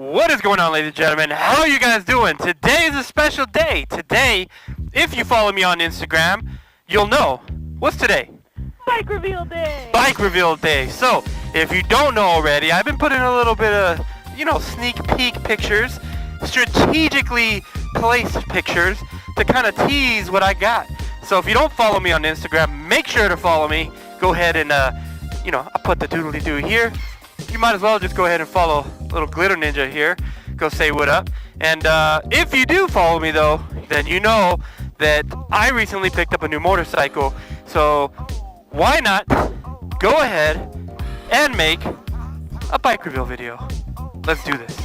What is going on, ladies and gentlemen? How are you guys doing? Today is a special day. Today, if you follow me on Instagram, you'll know. What's today? Bike reveal day! Bike reveal day. So, if you don't know already, I've been putting a little bit of, sneak peek pictures, strategically placed pictures to kind of tease what I got. So if you don't follow me on Instagram, make sure to follow me. Go ahead and, I'll put the doodly-doo here. You might as well just go ahead and follow little Glitter Ninja here. Go say what up. And if you do follow me, though, then you know that I recently picked up a new motorcycle. So why not go ahead and make a bike reveal video? Let's do this.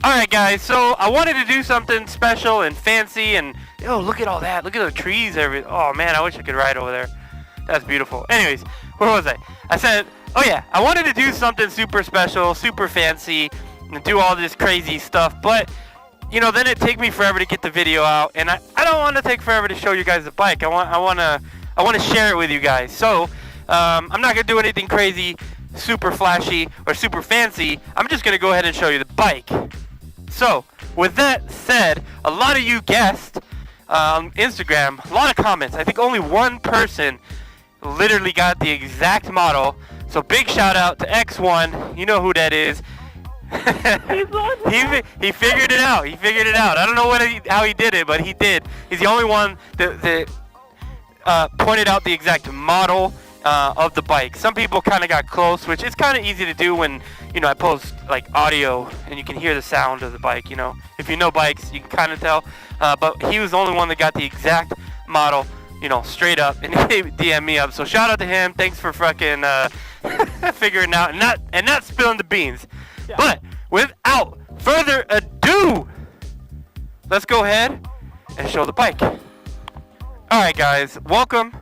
Alright guys, so I wanted to do something special and fancy and, look at all that. Look at the trees. Oh man, I wish I could ride over there. That's beautiful. Anyways, where was I? I said, I wanted to do something super special, super fancy, and do all this crazy stuff, but, then it'd take me forever to get the video out, and I don't want to take forever to show you guys the bike. I want to share it with you guys. So, I'm not going to do anything crazy, super flashy, or super fancy. I'm just going to go ahead and show you the bike. So, with that said, a lot of you guessed on Instagram, a lot of comments. I think only one person literally got the exact model. So big shout out to X1. You know who that is. he figured it out. I don't know how he did it, but he did. He's the only one that pointed out the exact model of the bike. Some people kind of got close, which is kind of easy to do when I post like audio and you can hear the sound of the bike. If you know bikes, you can kind of tell. But he was the only one that got the exact model, straight up, and he DM'd me up. So shout out to him. Thanks for fucking figuring out and not spilling the beans. Yeah. But without further ado, let's go ahead and show the bike. All right, guys, welcome,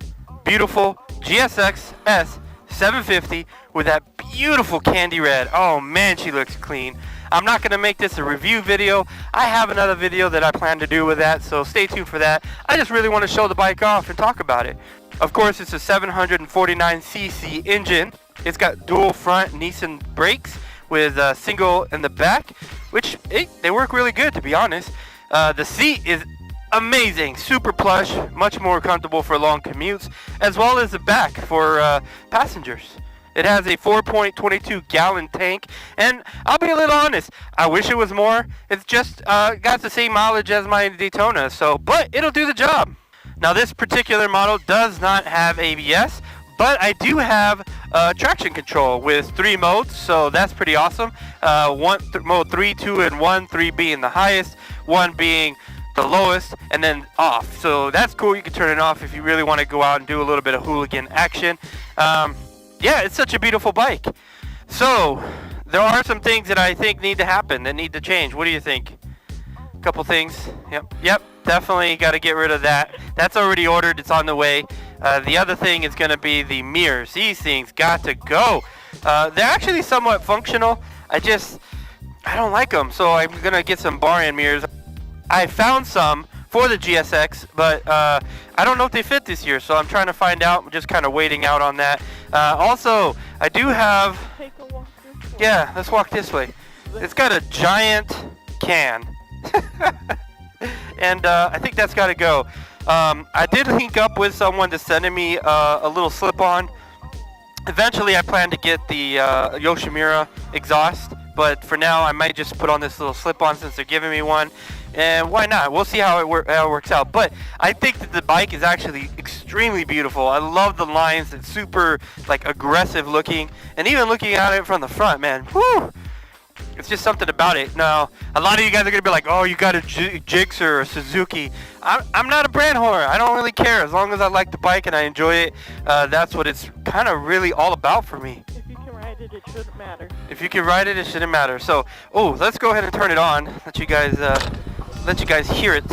beautiful GSX S20 with that beautiful candy red. Oh man, she looks clean. I'm not going to make this a review video. I have another video that I plan to do with that, so stay tuned for that. I just really want to show the bike off and talk about it. Of course, it's a 749cc engine. It's got dual front Nissan brakes with a single in the back, which they work really good, to be honest. The seat is amazing, super plush, much more comfortable for long commutes, as well as the back for passengers. It has a 4.22 gallon tank, and I'll be a little honest, I wish it was more. It's just got the same mileage as my Daytona, but it'll do the job. Now this particular model does not have ABS, but I do have traction control with 3 modes, so that's pretty awesome. Mode 3, 2, and 1, 3 being the highest, 1 being the lowest, and then off. So that's cool. You can turn it off if you really want to go out and do a little bit of hooligan action. Yeah, it's such a beautiful bike. So there are some things that I think need to happen, that need to change. What do you think? A couple things. Yep, definitely got to get rid of that. That's already ordered. It's on the way. The other thing is going to be the mirrors. These things got to go. They're actually somewhat functional. I don't like them, so I'm going to get some bar-in mirrors. I found some for the GSX, but I don't know if they fit this year, so I'm trying to find out. I'm just kind of waiting out on that. Also, I do have... Take a walk this way. Yeah, let's walk this way. It's got a giant can. And I think that's got to go. I did link up with someone to send me a little slip-on. Eventually, I plan to get the Yoshimura exhaust, but for now, I might just put on this little slip-on since they're giving me one. And why not? We'll see how it works out. But I think that the bike is actually extremely beautiful. I love the lines. It's super aggressive looking. And even looking at it from the front, man, whoo! It's just something about it. Now, a lot of you guys are going to be like, oh, you got a Gixxer or a Suzuki. I'm not a brand whore. I don't really care. As long as I like the bike and I enjoy it, that's what it's kind of really all about for me. If you can ride it, it shouldn't matter. If you can ride it, it shouldn't matter. So, let's go ahead and turn it on. Let you guys hear it.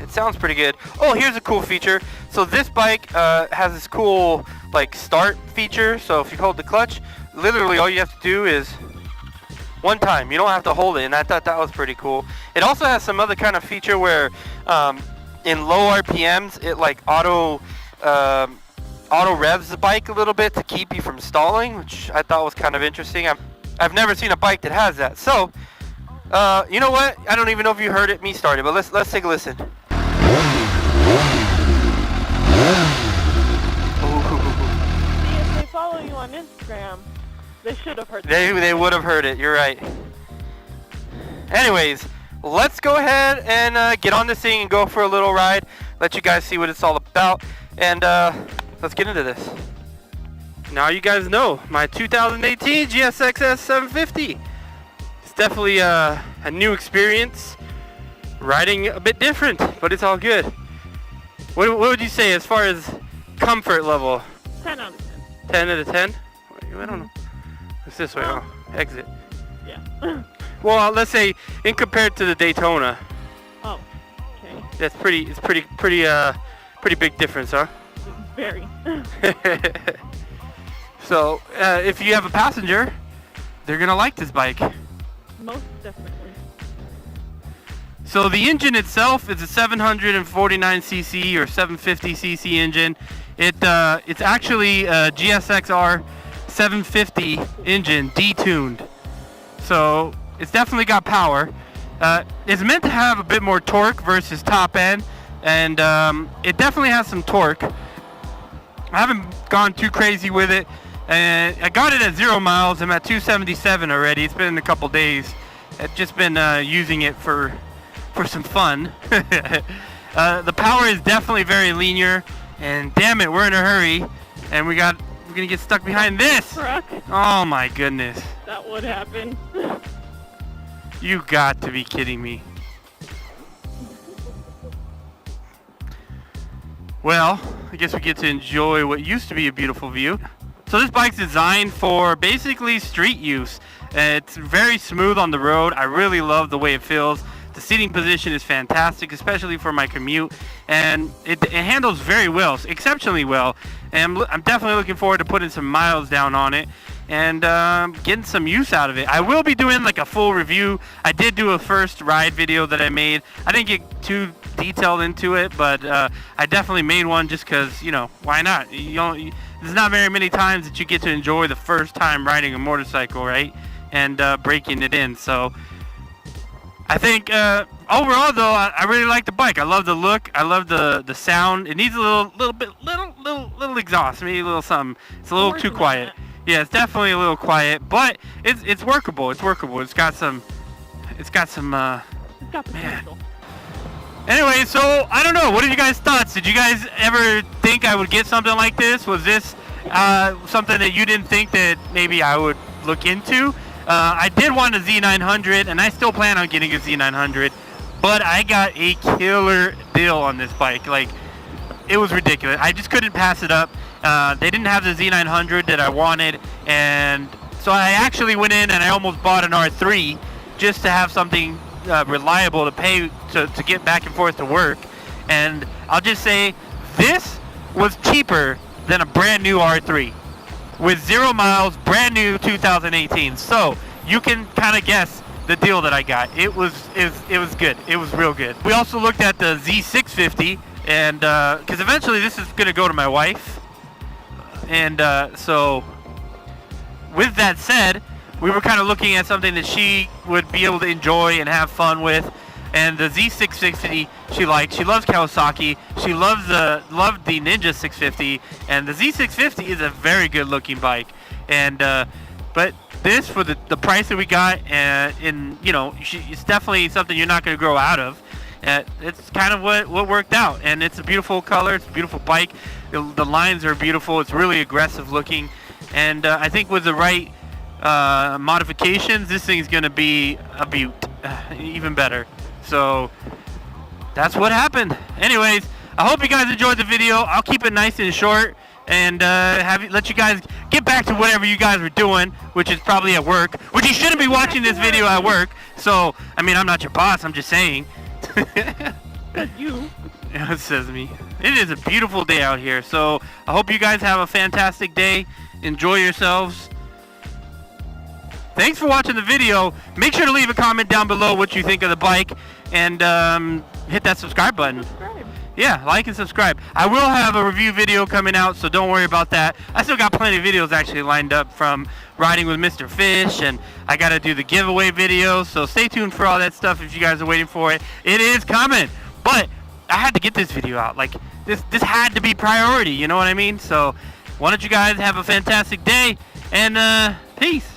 It sounds pretty good. Oh, here's a cool feature. So this bike has this cool start feature. So if you hold the clutch, literally all you have to do is one time. You don't have to hold it, and I thought that was pretty cool. It also has some other kind of feature where in low RPMs, it like auto revs the bike a little bit to keep you from stalling, which I thought was kind of interesting. I've never seen a bike that has that. So, you know what? I don't even know if you heard me start it, but let's take a listen. See, if they follow you on Instagram, they should have heard that. They would have heard it. You're right. Anyways, let's go ahead and get on this thing and go for a little ride. Let you guys see what it's all about. And let's get into this. Now you guys know my 2018 GSXS 750. It's definitely a new experience. Riding a bit different, but it's all good. What would you say as far as comfort level? 10 out of 10. 10 out of 10? I don't know. It's this way. Oh, exit. Yeah. Well, let's say in compared to the Daytona. Oh, okay. That's pretty big difference, huh? Very. So, if you have a passenger, they're gonna like this bike. Most definitely. So the engine itself is a 749cc or 750cc engine. It's actually a GSXR 750 engine detuned. So it's definitely got power. It's meant to have a bit more torque versus top end, and it definitely has some torque. I haven't gone too crazy with it, and I got it at 0 miles. I'm at 277 already. It's been a couple days. I've just been using it for some fun. The power is definitely very linear, and damn it, we're in a hurry, and we're gonna get stuck behind this. Truck. Oh my goodness. That would happen. You got to be kidding me. Well, I guess we get to enjoy what used to be a beautiful view. So this bike's designed for basically street use. It's very smooth on the road. I really love the way it feels. The seating position is fantastic, especially for my commute, and it handles very well, exceptionally well. And I'm definitely looking forward to putting some miles down on it and getting some use out of it. I will be doing like a full review. I did do a first ride video that I made. I didn't get too detailed into it, but I definitely made one just because, you know, why not? There's not very many times that you get to enjoy the first time riding a motorcycle, right? And breaking it in. So I think overall though, I really like the bike. I love the look. I love the sound. It needs a little exhaust, maybe a little something. It's a little too quiet. Yeah, it's definitely a little quiet, but it's workable. It's workable. It's got some Got potential. man. Anyway, so I don't know. What are you guys' thoughts? Did you guys ever think I would get something like this? Was this something that you didn't think that maybe I would look into? I did want a Z900, and I still plan on getting a Z900, but I got a killer deal on this bike. Like, it was ridiculous. I just couldn't pass it up. They didn't have the Z900 that I wanted, and so I actually went in and I almost bought an R3 just to have something reliable to pay to get back and forth to work. And I'll just say this was cheaper than a brand new R3 with 0 miles, brand new 2018. So you can kind of guess the deal that I got. It was good. It was real good. We also looked at the Z650, and because eventually this is gonna go to my wife, and so with that said, we were kind of looking at something that she would be able to enjoy and have fun with. And the Z650 she likes. She loves Kawasaki. She loved the Ninja 650, and the Z650 is a very good looking bike. And but this, for the price that we got, it's definitely something you're not going to grow out of. It's kind of what worked out, and it's a beautiful color. It's a beautiful bike. The lines are beautiful. It's really aggressive looking, and I think with the right modifications, this thing's going to be a beaut, even better. So that's what happened. Anyways, I hope you guys enjoyed the video. I'll keep it nice and short, and let you guys get back to whatever you guys were doing, which is probably at work, which you shouldn't be watching this video at work. So, I mean, I'm not your boss, I'm just saying. You. Yeah, it says me. It is a beautiful day out here, so I hope you guys have a fantastic day. Enjoy yourselves. thanks for watching the video. Make sure to leave a comment down below what you think of the bike, and hit that subscribe button. Yeah, like and subscribe. I will have a review video coming out, so don't worry about that. I still got plenty of videos actually lined up from riding with Mr. Fish, and I got to do the giveaway video, so stay tuned for all that stuff if you guys are waiting for it. It is coming, but I had to get this video out. Like, this had to be priority, you know what I mean? So, why don't you guys have a fantastic day, and peace.